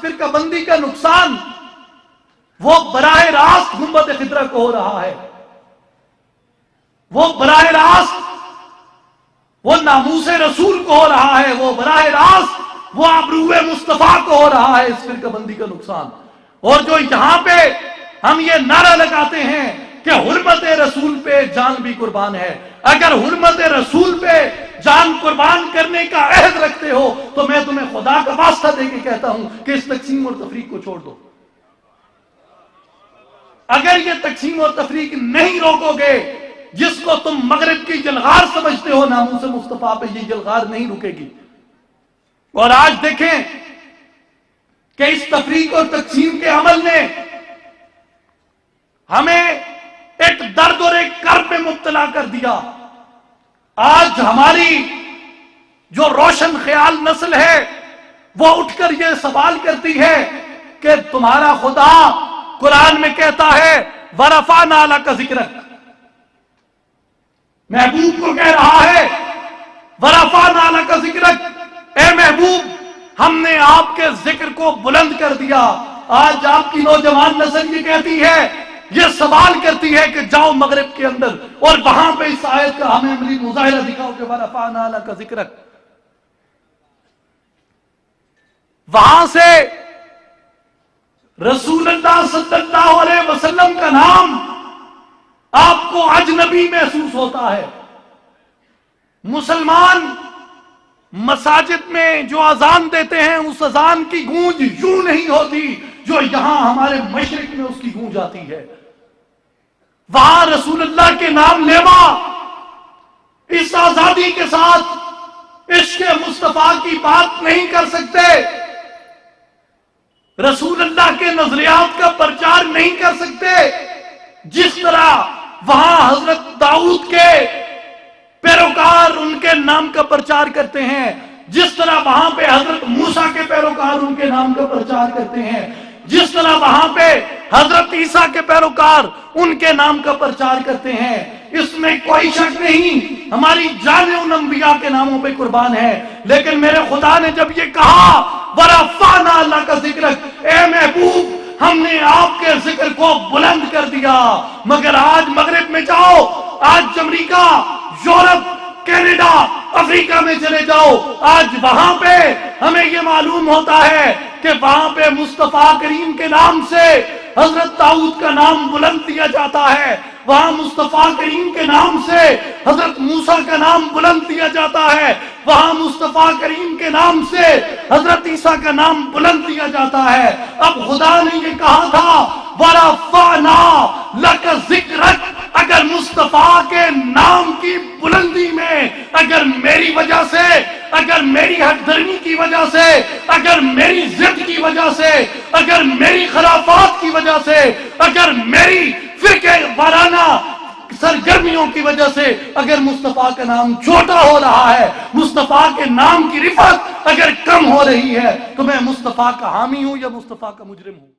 فرقہ بندی کا نقصان وہ براہ راست گنبد خضرا کو ہو رہا ہے، وہ براہ راست وہ ناموس رسول کو ہو رہا ہے، وہ براہ راست وہ آبرو مصطفیٰ کو ہو رہا ہے اس فرقہ بندی کا نقصان۔ اور جو یہاں پہ ہم یہ نعرہ لگاتے ہیں کہ حرمت رسول پہ جان بھی قربان ہے، اگر حرمت رسول پہ جان قربان کرنے کا عہد رکھتے ہو تو میں تمہیں خدا کا واسطہ دے کے کہتا ہوں کہ اس تقسیم اور تفریق کو چھوڑ دو۔ اگر یہ تقسیم اور تفریق نہیں روکو گے، جس کو تم مغرب کی جلغار سمجھتے ہو، ناموس مصطفیٰ پہ یہ جلغار نہیں رکے گی۔ اور آج دیکھیں کہ اس تفریق اور تقسیم کے عمل نے ہمیں ایک درد اور ایک کرب میں مبتلا کر دیا۔ آج ہماری جو روشن خیال نسل ہے وہ اٹھ کر یہ سوال کرتی ہے کہ تمہارا خدا قرآن میں کہتا ہے وَرَفَعْنَا لَكَ ذِكْرَكَ، محبوب کو کہہ رہا ہے وَرَفَعْنَا لَكَ ذِكْرَكَ، اے محبوب ہم نے آپ کے ذکر کو بلند کر دیا۔ آج آپ کی نوجوان نسل یہ کہتی ہے، یہ سوال کرتی ہے کہ جاؤ مغرب کے اندر اور وہاں پہ اس آیت کا ہمیں عملی مظاہرہ دکھاؤ کہ وَرَفَعْنَا لَكَ ذِكْرَكَ۔ وہاں سے رسول اللہ صلی اللہ علیہ وسلم کا نام آپ کو اجنبی محسوس ہوتا ہے۔ مسلمان مساجد میں جو اذان دیتے ہیں اس اذان کی گونج یوں نہیں ہوتی جو یہاں ہمارے مشرق میں اس کی گونج آتی ہے۔ وہاں رسول اللہ کے نام لیوا اس آزادی کے ساتھ عشق مصطفیٰ کی بات نہیں کر سکتے، رسول اللہ کے نظریات کا پرچار نہیں کر سکتے، جس طرح وہاں حضرت داؤد کے پیروکار ان کے نام کا پرچار کرتے ہیں، جس طرح وہاں پہ حضرت موسیٰ کے پیروکار ان کے نام کا پرچار کرتے ہیں، جس طرح وہاں پہ حضرت عیسیٰ کے پیروکار ان کے نام کا پرچار کرتے ہیں۔ اس میں کوئی شک نہیں، ہماری جانیں ان انبیاء کے ناموں پہ قربان ہے، لیکن میرے خدا نے جب یہ کہا وَرَفَعْنَا لَكَ ذِكْرَكَ، اے محبوب ہم نے آپ کے ذکر کو بلند کر دیا۔ مگر آج مغرب میں جاؤ، آج امریکہ، یورپ، کینیڈا، افریقہ میں چلے جاؤ، آج وہاں پہ ہمیں یہ معلوم ہوتا ہے کہ وہاں پہ مصطفیٰ کریم کے نام سے حضرت داؤد کا نام بلند کیا جاتا ہے، وہاں مصطفیٰ کریم کے نام سے حضرت موسیٰ کا نام بلند کیا جاتا ہے، وہاں مصطفیٰ کریم کے نام سے حضرت عیسیٰ کا نام بلند کیا جاتا ہے۔ اب خدا نے یہ کہا تھا وَرَفَعْنَا لَكَ ذِكْرَكَ، اگر مصطفیٰ کے نام کی بلندی میں اگر میری وجہ سے، اگر میری حق درمی کی وجہ سے، اگر میری ضد کی وجہ سے، اگر میری خرافات کی وجہ سے، اگر میری فرقے وارانہ سرگرمیوں کی وجہ سے اگر مصطفیٰ کا نام چھوٹا ہو رہا ہے، مصطفیٰ کے نام کی رفعت اگر کم ہو رہی ہے، تو میں مصطفیٰ کا حامی ہوں یا مصطفیٰ کا مجرم ہوں؟